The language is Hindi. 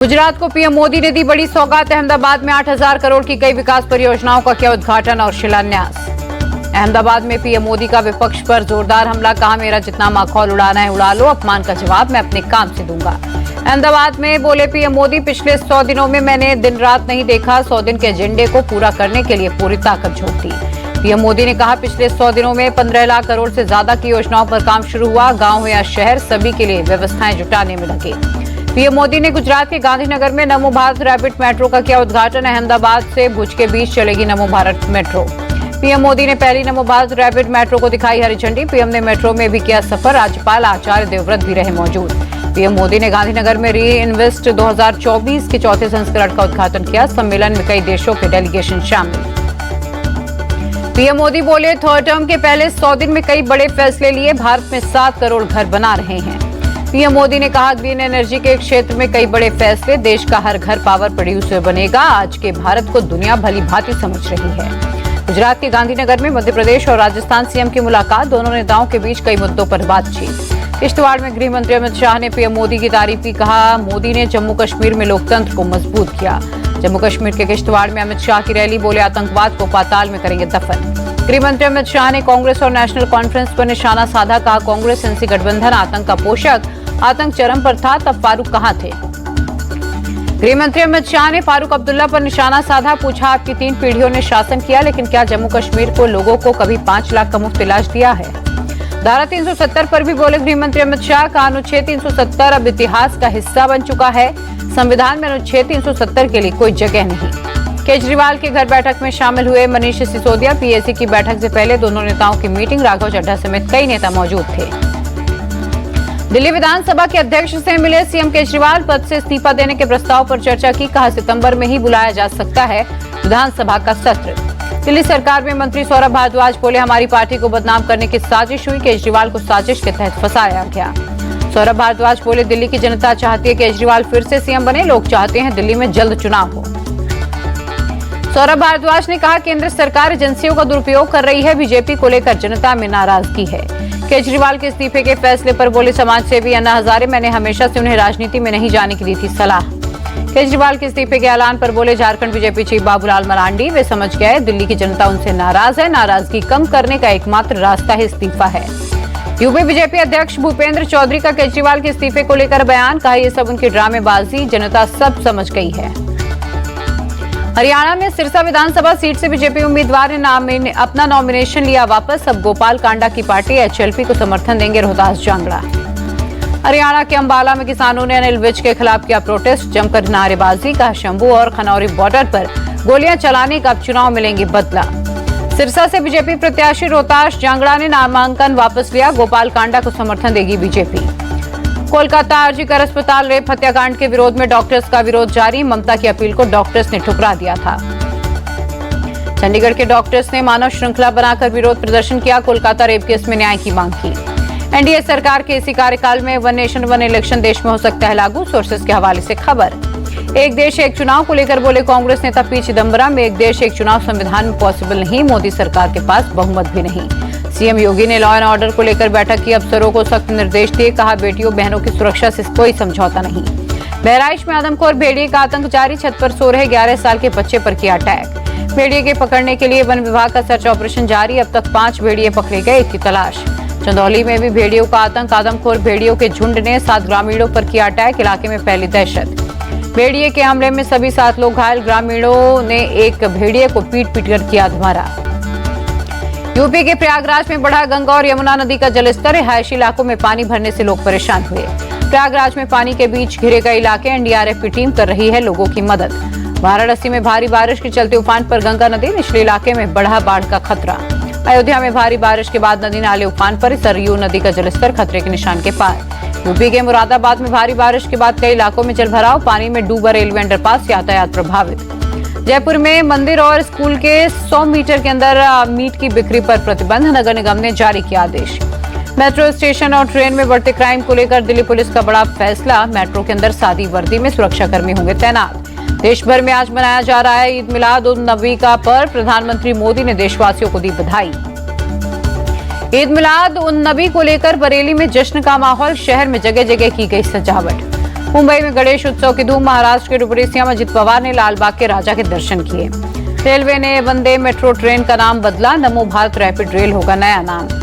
गुजरात को पीएम मोदी ने दी बड़ी सौगात। अहमदाबाद में 8,000 करोड़ की कई विकास परियोजनाओं का किया उद्घाटन और शिलान्यास। अहमदाबाद में पीएम मोदी का विपक्ष पर जोरदार हमला। कहा, मेरा जितना माखौल उड़ाना है उड़ा लो, अपमान का जवाब मैं अपने काम से दूंगा। अहमदाबाद में बोले पीएम मोदी, पिछले 100 दिनों में मैंने दिन रात नहीं देखा। 100 दिन के एजेंडे को पूरा करने के लिए पूरी ताकत झोंक दी। पीएम मोदी ने कहा, पिछले 100 दिनों में 15 लाख करोड़ से ज्यादा की योजनाओं पर काम शुरू हुआ। गांव हो या शहर, सभी के लिए व्यवस्थाएं जुटाने में लगे। पीएम मोदी ने गुजरात के गांधीनगर में नमो भारत रैपिड मेट्रो का किया उद्घाटन। अहमदाबाद से भुज के बीच चलेगी नमो भारत मेट्रो। पीएम मोदी ने पहली नमो भारत रैपिड मेट्रो को दिखाई हरी झंडी। पीएम ने मेट्रो में भी किया सफर। राज्यपाल आचार्य देवव्रत भी रहे मौजूद। पीएम मोदी ने गांधीनगर में री इन्वेस्ट 2024 के चौथे संस्करण का उद्घाटन किया। सम्मेलन में कई देशों के डेलीगेशन शामिल। पीएम मोदी बोले, थर्ड टर्म के पहले 100 दिन में कई बड़े फैसले लिए। भारत में 7 करोड़ घर बना रहे हैं। पीएम मोदी ने कहा, ग्रीन एनर्जी के क्षेत्र में कई बड़े फैसले। देश का हर घर पावर प्रोड्यूसर बनेगा। आज के भारत को दुनिया भली भांति समझ रही है। गुजरात के गांधीनगर में मध्य प्रदेश और राजस्थान सीएम की मुलाकात। दोनों नेताओं के बीच कई मुद्दों पर बातचीत। किश्तवाड़ में गृह मंत्री अमित शाह ने पीएम मोदी की तारीफ की। कहा, मोदी ने जम्मू कश्मीर में लोकतंत्र को मजबूत किया। जम्मू कश्मीर के किश्तवाड़ में अमित शाह की रैली। बोले, आतंकवाद को पाताल में करेंगे दफन। गृह मंत्री अमित शाह ने कांग्रेस और नेशनल कॉन्फ्रेंस पर निशाना साधा। कहा, कांग्रेस एनसी गठबंधन आतंक का पोषक। आतंक चरम पर था, तब फारूक कहां थे। गृह मंत्री अमित शाह ने फारूक अब्दुल्ला पर निशाना साधा। पूछा, आपकी 3 पीढ़ियों ने शासन किया, लेकिन क्या जम्मू कश्मीर को लोगों को कभी 5 लाख का मुफ्त इलाज दिया है। धारा 370 पर भी बोले गृह मंत्री अमित शाह। का अनुच्छेद 370 अब इतिहास का हिस्सा बन चुका है। संविधान में अनुच्छेद 370 के लिए कोई जगह नहीं। केजरीवाल के घर बैठक में शामिल हुए मनीष सिसोदिया। पीएसी की बैठक से पहले दोनों नेताओं की मीटिंग। राघव चड्ढा समेत कई नेता मौजूद थे। दिल्ली विधानसभा के अध्यक्ष से मिले सीएम केजरीवाल। पद से इस्तीफा देने के प्रस्ताव पर चर्चा की। कहा, सितंबर में ही बुलाया जा सकता है विधानसभा का सत्र। दिल्ली सरकार में मंत्री सौरभ भारद्वाज बोले, हमारी पार्टी को बदनाम करने की साजिश हुई। केजरीवाल को साजिश के तहत फंसाया गया। सौरभ भारद्वाज बोले, दिल्ली की जनता चाहती है केजरीवाल फिर से सीएम बने। लोग चाहते हैं दिल्ली में जल्द चुनाव हो। सौरभ भारद्वाज ने कहा, केंद्र सरकार एजेंसियों का दुरुपयोग कर रही है। बीजेपी को लेकर जनता में नाराजगी है। केजरीवाल के इस्तीफे के फैसले पर बोले समाजसेवी अन्ना हजारे, मैंने हमेशा से उन्हें राजनीति में नहीं जाने की दी थी सलाह। केजरीवाल के इस्तीफे के ऐलान पर बोले झारखंड बीजेपी चीफ बाबूलाल मरांडी, वे समझ गए दिल्ली की जनता उनसे नाराज है। नाराजगी कम करने का एकमात्र रास्ता ही इस्तीफा है। यूपी बीजेपी अध्यक्ष भूपेंद्र चौधरी का केजरीवाल के इस्तीफे को लेकर बयान। कहा, ये सब उनकी ड्रामेबाजी, जनता सब समझ गई है। हरियाणा में सिरसा विधानसभा सीट से बीजेपी उम्मीदवार ने अपना नॉमिनेशन लिया वापस। अब गोपाल कांडा की पार्टी एचएलपी को समर्थन देंगे रोहतास जांगड़ा। हरियाणा के अंबाला में किसानों ने अनिल विज के खिलाफ किया प्रोटेस्ट। जमकर नारेबाजी। का शंभू और खनौरी बॉर्डर पर गोलियां चलाने का अब चुनाव मिलेंगे बदला। सिरसा से बीजेपी प्रत्याशी रोहतास जांगड़ा ने नामांकन वापस लिया। गोपाल कांडा को समर्थन देगी बीजेपी। कोलकाता आरजीकर अस्पताल रेप हत्याकांड के विरोध में डॉक्टर्स का विरोध जारी। ममता की अपील को डॉक्टर्स ने ठुकरा दिया था। चंडीगढ़ के डॉक्टर्स ने मानव श्रृंखला बनाकर विरोध प्रदर्शन किया। कोलकाता रेप केस में न्याय की मांग की। एनडीए सरकार के इसी कार्यकाल में 1 नेशन 1 इलेक्शन देश में हो सकता है लागू। सोर्सेस के हवाले से खबर। एक देश एक चुनाव को लेकर बोले कांग्रेस नेता पी चिदम्बरम, एक देश एक चुनाव संविधान में पॉसिबल नहीं। मोदी सरकार के पास बहुमत भी नहीं। सीएम योगी ने लॉ एंड ऑर्डर को लेकर बैठक की। अफसरों को सख्त निर्देश दिए। कहा, बेटियों बहनों की सुरक्षा से कोई समझौता नहीं। बहराइच में आदमखोर भेड़िए का आतंक जारी। छत पर सो रहे 11 साल के बच्चे पर किया अटैक। भेड़िए के पकड़ने के लिए वन विभाग का सर्च ऑपरेशन जारी। अब तक 5 भेड़िए पकड़े गए, इसकी तलाश। चंदौली में भी भेड़ियों का आतंक। आदमखोर भेड़ियों के झुंड ने 7 ग्रामीणों पर किया अटैक। इलाके में फैली दहशत। भेड़िए के हमले में सभी 7 लोग घायल। ग्रामीणों ने एक भेड़िए को पीट कर किया अधमरा। यूपी के प्रयागराज में बढ़ा गंगा और यमुना नदी का जलस्तर। रिहायशी इलाकों में पानी भरने से लोग परेशान हुए। प्रयागराज में पानी के बीच घिरे गए इलाके। एनडीआरएफ की टीम कर रही है लोगों की मदद। वाराणसी में भारी बारिश के चलते उफान पर गंगा नदी। निचले इलाके में बढ़ा बाढ़ का खतरा। अयोध्या में भारी बारिश के बाद नदी नाले उफान पर। सरयू नदी का जलस्तर खतरे के निशान के पार। यूपी के मुरादाबाद में भारी बारिश के बाद कई इलाकों में जलभराव। पानी में डूबा रेलवे अंडरपास। यातायात प्रभावित। जयपुर में मंदिर और स्कूल के 100 मीटर के अंदर मीट की बिक्री पर प्रतिबंध। नगर निगम ने जारी किया आदेश। मेट्रो स्टेशन और ट्रेन में बढ़ते क्राइम को लेकर दिल्ली पुलिस का बड़ा फैसला। मेट्रो के अंदर सादी वर्दी में सुरक्षाकर्मी होंगे तैनात। देश भर में आज मनाया जा रहा है ईद मिलाद उन नबी का पर्व। प्रधानमंत्री मोदी ने देशवासियों को दी बधाई। ईद मिलाद उन नबी को लेकर बरेली में जश्न का माहौल। शहर में जगह जगह की गई सजावट। मुंबई में गणेश उत्सव की धूम। महाराष्ट्र के डिप्टी सीएम अजित पवार ने लालबाग के राजा के दर्शन किए। रेलवे ने वंदे मेट्रो ट्रेन का नाम बदला। नमो भारत रैपिड रेल होगा नया नाम।